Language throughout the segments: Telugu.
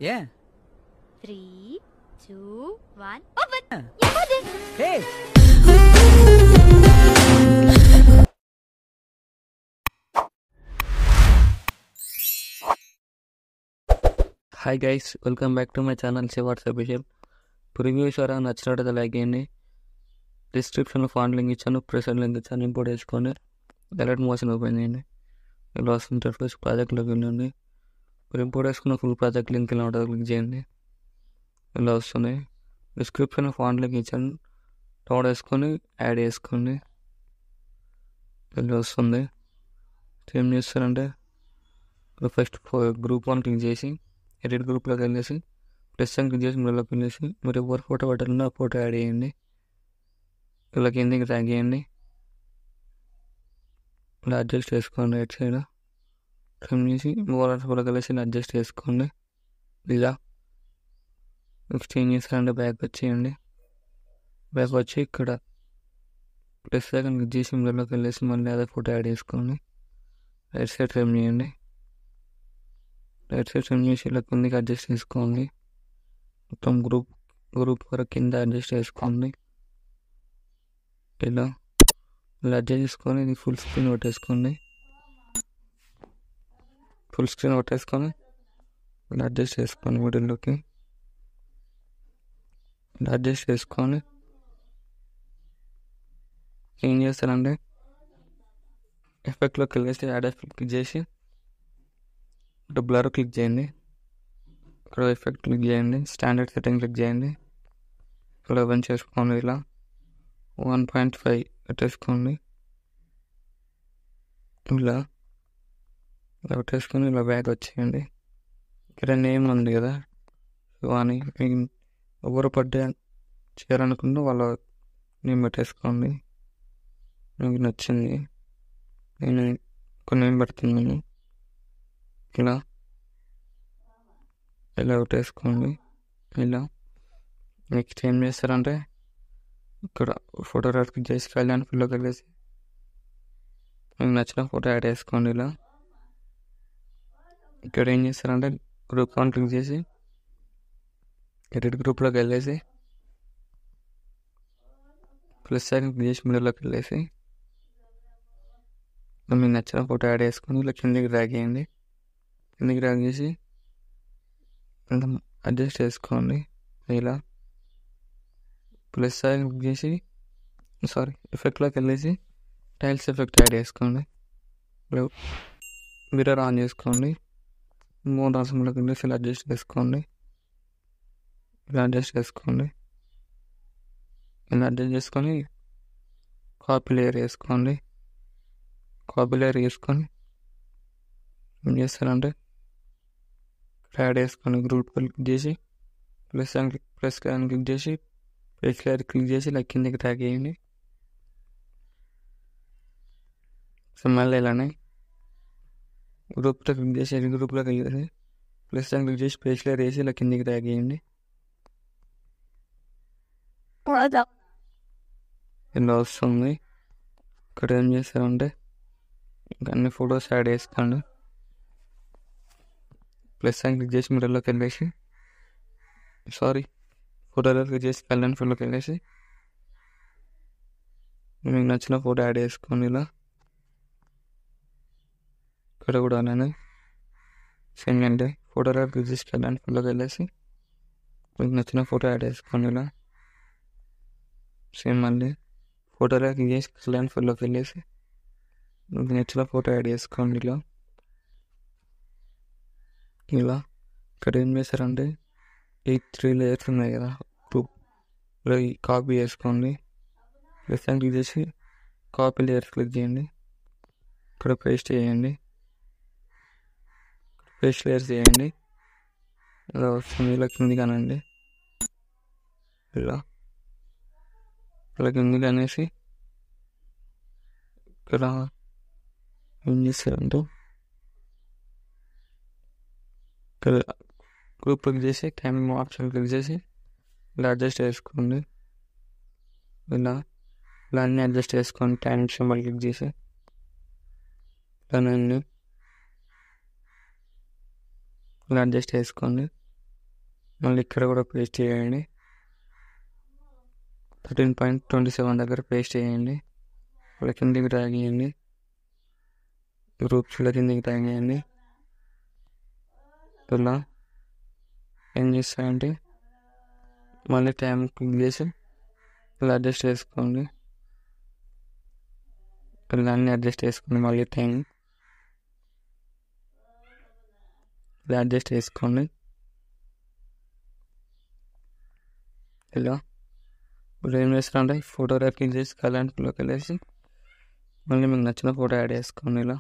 ఏ 3, 2, 1 ఓపెన్. ఆ. ఎవరిది? Hey hi guys, welcome back to my channel Shivats Abhishek. Previews ఎవరైనా నచ్చినట్టు లైక్ చేయండి. డిస్క్రిప్షన్లో ఫాంట్ లింక్ ఇచ్చాను, ప్రెసెంట్ లింక్ ఇచ్చాను. ఇంపోర్ట్ చేసుకొని ఎలర్ట్ మోషన్ ఓపెన్ చేయండి. ఇలా వస్తుంది. ఫస్ట్ ప్రాజెక్ట్లోకి వెళ్ళండి. మీరు ఇంపోర్ట్ చేసుకున్న ఫుల్ ప్రాజెక్ట్ లింక్ ఇలా ఉంటుంది, క్లిక్ చేయండి. ఇలా వస్తుంది. డిస్క్రిప్షన్లో ఫాంట్ లింక్ ఇచ్చాను, డౌన్లోడ్ చేసుకొని యాడ్ చేసుకోండి. ఇలా వస్తుంది. ఏం చేస్తారంటే ఫస్ట్ గ్రూప్ 1 క్లిక్ చేసి ఎడిట్ గ్రూప్లోకి వెళ్ళేసి ప్లస్ అని క్లిక్ చేసి మీలోకి వెళ్ళేసి మీరు ఎవరు ఫోటో పెట్టాలన్నా ఆ ఫోటో యాడ్ చేయండి. ఇలా కిందకి ట్యాగ్ చేయండి. ఇలా అడ్జస్ట్ చేసుకోండి. రైట్ సైడ్ ట్రిమ్ చేసి మూలకి వెళ్ళేసి ఇలా అడ్జస్ట్ చేసుకోండి. ఇలా నెక్స్ట్ ఏం చేస్తారంటే బ్యాక్ వచ్చేయండి. బ్యాక్ వచ్చి ఇక్కడ ప్లస్ సెకండ్ క్లిక్ చేసి మీలోకి వెళ్ళేసి మళ్ళీ అదే ఫోటో యాడ్ చేసుకోండి. రైట్ సైడ్ ట్రిమ్ చేయండి. రైట్ సైడ్ ట్రిమ్ చేసి ఇలా కిందకి అడ్జస్ట్ చేసుకోండి. మొత్తం గ్రూప్ వరకు కింద అడ్జస్ట్ చేసుకోండి. ఇలా అడ్జస్ట్ చేసుకొని ఇది ఫుల్ స్క్రీన్ కొట్టేసుకోండి. ఫుల్ స్క్రీన్ కొట్టేసుకొని ఇలా అడ్జస్ట్ చేసుకోండి. మిడిల్లోకి ఇలా అడ్జస్ట్ చేసుకొని ఏం చేస్తారంటే ఎఫెక్ట్లోకి వెళ్ళేసి యాడ్ ఎఫెక్ట్ క్లిక్ చేసి ఇక్కడ బ్లర్ క్లిక్ చేయండి. ఇక్కడ ఎఫెక్ట్ క్లిక్ చేయండి. స్టాండర్డ్ సెట్టింగ్ క్లిక్ చేయండి. ఇక్కడ ఓపెన్ చేసుకోండి. ఇలా 1.5 పెట్టేసుకోండి. ఇలా పెట్టేసుకొని ఇలా బ్యాక్ వచ్చేయండి. ఇక్కడ నేమ్ ఉంది కదా శివాని, మీకు ఎవరు బర్త్డే చేయాలనుకుంటే వాళ్ళ నేమ్ పెట్టేసుకోండి. మీకు నచ్చింది నేను ఒక నేమ్ పెడుతున్నాను. ఇలా పెట్టేసుకోండి. ఇలా నెక్స్ట్ ఏం చేస్తారంటే ఇక్కడ ఫోటోగ్రాఫ్ క్లిక్ చేసి కళ్యాణ్ ఫిల్లోకి వెళ్ళేసి మీకు నచ్చిన ఫోటో యాడ్ చేసుకోండి. ఇలా ఇక్కడ ఏం చేస్తారంటే గ్రూప్ 1 క్లిక్ చేసి ఎడిట్ గ్రూప్లోకి వెళ్ళేసి ప్లస్ సైన్ క్లిక్ చేసి మిడిల్లోకి వెళ్ళేసి మీకు నచ్చిన ఫోటో యాడ్ చేసుకొని ఇలా కిందకి డ్రాగ్ చేయండి. కిందకి డ్రాగ్ చేసి అడ్జస్ట్ చేసుకోండి. ఇలా ప్లస్ సైన్ క్లిక్ చేసి ఎఫెక్ట్లోకి వెళ్ళేసి టైల్స్ ఎఫెక్ట్ యాడ్ చేసుకోండి. మిర్రర్ ఆన్ చేసుకోండి. 3 రాసంలోకి వెళ్ళేసి ఇలా అడ్జస్ట్ చేసుకోండి. ఇలా అడ్జస్ట్ చేసుకొని కాపీ లేయర్ వేసుకోండి. కాపీ లేయర్ వేసుకొని ఏం చేస్తారంటే యాడ్ వేసుకొని గ్రూప్ క్లిక్ చేసి ప్లస్ క్లిక్ చేసి పేజ్ లేయర్ క్లిక్ చేసి ఇలా కిందకి ట్యాగ్ చేయండి. సో మళ్ళీ ఇలానే గ్రూప్లో క్లిక్ చేసి గ్రూప్లోకి వెళ్ళేసి ప్లస్ క్లిక్ చేసి పేజ్ లేయర్ వేసి ఇలా కిందకి ట్యాగ్ చేయండి. ఇలా వస్తుంది. ఇక్కడ ఏం చేస్తారంటే అన్ని ఫొటోస్ యాడ్ చేసుకోండి. ప్లస్ క్లిక్ చేసి మిడిల్లోకి వెళ్ళేసి ఫోటోలో క్లిక్ చేసి కళ్యాణ్ ఫోటోలోకి వెళ్ళేసి మీకు నచ్చిన ఫోటో యాడ్ చేసుకోండి. ఇలా ఇక్కడ కూడా అలానే సేమ్ అంటే ఫోటోలో క్లిక్ చేసి కళ్యాణ్ ఫోటోలోకి వెళ్ళేసి మీకు నచ్చిన ఫోటో యాడ్ చేసుకోండి. ఇలా సేమ్ మళ్ళీ ఫోటోలో క్లిక్ చేసి కళ్యాణ్ ఫోటోలోకి వెళ్ళేసి మీకు నచ్చిన ఫోటో యాడ్ చేసుకోండి. ఇలా ఇక్కడ ఏం చేస్తారంటే 3 లేయర్స్ ఉన్నాయి కదా గ్రూప్లో కాపీ చేసుకోండి. ప్లస్ క్లిక్ చేసి కాపీ లేయర్స్ క్లిక్ చేయండి. ఇక్కడ పేస్ట్ చేయండి. పేస్ట్ లేయర్స్ చేయండి. ఇలా వస్తుంది. ఇలా కిందికి అనండి. ఇలా కిందికి అనేసి ఇక్కడ ఏం చేస్తారంటే ఇక్కడ గ్రూప్ క్లిక్ చేసి టైమింగ్ ఆప్షన్ క్లిక్ చేసి ఇలా అడ్జస్ట్ చేసుకోండి. ఇలా అన్నీ అడ్జస్ట్ చేసుకోండి. టైం సింబల్ క్లిక్ చేసి ఇలా అడ్జస్ట్ చేసుకోండి. మళ్ళీ ఇక్కడ కూడా పేస్ట్ చేయండి. 13.27 దగ్గర పేస్ట్ చేయండి. ఇక్కడ కిందికి డ్రాగ్ చేయండి. గ్రూప్స్లో కిందికి డ్రాగ్ చేయండి. ఇలా ఏం చేస్తాయంటే మళ్ళీ టైం క్లిక్ చేసి ఇలా అడ్జస్ట్ చేసుకోండి. ఇలా అన్నీ అడ్జస్ట్ చేసుకోండి. మళ్ళీ టైం ఇలా అడ్జస్ట్ చేసుకోండి. ఇలా ఇప్పుడు ఏం చేస్తారంటే ఫోటో క్లిక్ చేసి కలర్లోకి వెళ్ళేసి మళ్ళీ మీకు నచ్చిన ఫోటో యాడ్ చేసుకోండి. ఇలా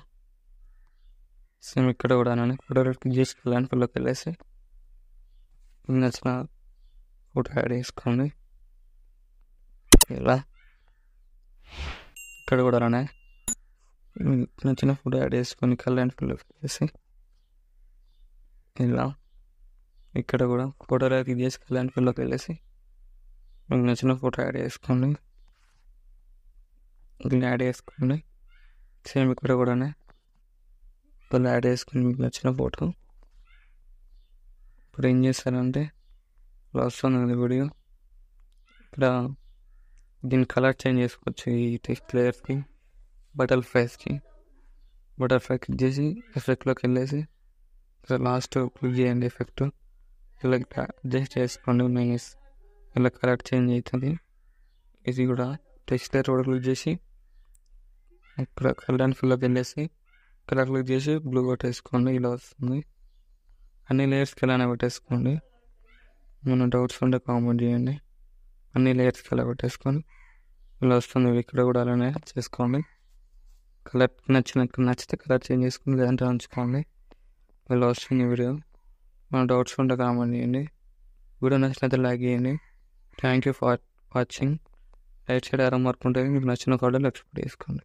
సేమ్ ఇక్కడ కూడా ఫోటో క్లిక్ చేసి కలర్లోకి వెళ్ళేసి మీకు నచ్చిన ఫోటో యాడ్ చేసుకోండి. ఇలా ఇక్కడ కూడా మీకు నచ్చిన ఫోటో యాడ్ చేసుకొని కలర్లోకి వెళ్ళేసి ఇలా ఇక్కడ కూడా ఫోటో క్లిక్ చేసి కలర్లోకి వెళ్ళేసి మీకు నచ్చిన ఫోటో యాడ్ చేసుకోండి. ఇలా యాడ్ చేసుకోండి. సేమ్ ఇక్కడ కూడా ఇలా యాడ్ చేసుకుని మీకు నచ్చిన ఫోటో ఇప్పుడు ఏం చేస్తారంటే ఇలా వస్తుంది వీడియో. ఇక్కడ దీని కలర్ చేంజ్ చేసుకోవచ్చు. ఈ టెక్స్ట్ లేయర్కి బటర్ఫ్లైకి క్లిక్ చేసి ఎఫెక్ట్లోకి వెళ్ళేసి ఇక్కడ లాస్ట్ క్లిక్ చేయండి. ఎఫెక్ట్ ఇలా అడ్జస్ట్ చేసుకోండి. మైనస్ ఇలా కలర్ చేంజ్ అవుతుంది. ఇది కూడా టెక్స్ట్ లేయర్ కూడా క్లిక్ చేసి ఇక్కడ కలర్ అండ్ ఫిల్లోకి వెళ్ళేసి కలర్ క్లిక్ చేసి బ్లూ పెట్టేసుకోండి. ఇలా వస్తుంది. అన్ని లేయర్స్కి ఇలానే పెట్టేసుకోండి. ఏమైనా డౌట్స్ ఉంటే కామెంట్ చేయండి. అన్ని లేయర్స్కి ఇలా పెట్టేసుకొని ఇలా వస్తుంది. ఇక్కడ కూడా అలానే చేసుకోండి. కలర్ నచ్చితే కలర్ చేంజ్ చేసుకుని లేదంటే ఉంచుకోండి. ఇలా వస్తుంది వీడియో. మన డౌట్స్ ఉంటే కామెంట్ చేయండి. వీడియో నచ్చినట్లయితే లైక్ చేయండి. Thank you for watching. Right side ఆరో మార్క్ ఉంటుంది. మీకు నచ్చిన కార్డు లెఫ్ట్ చేసుకోండి.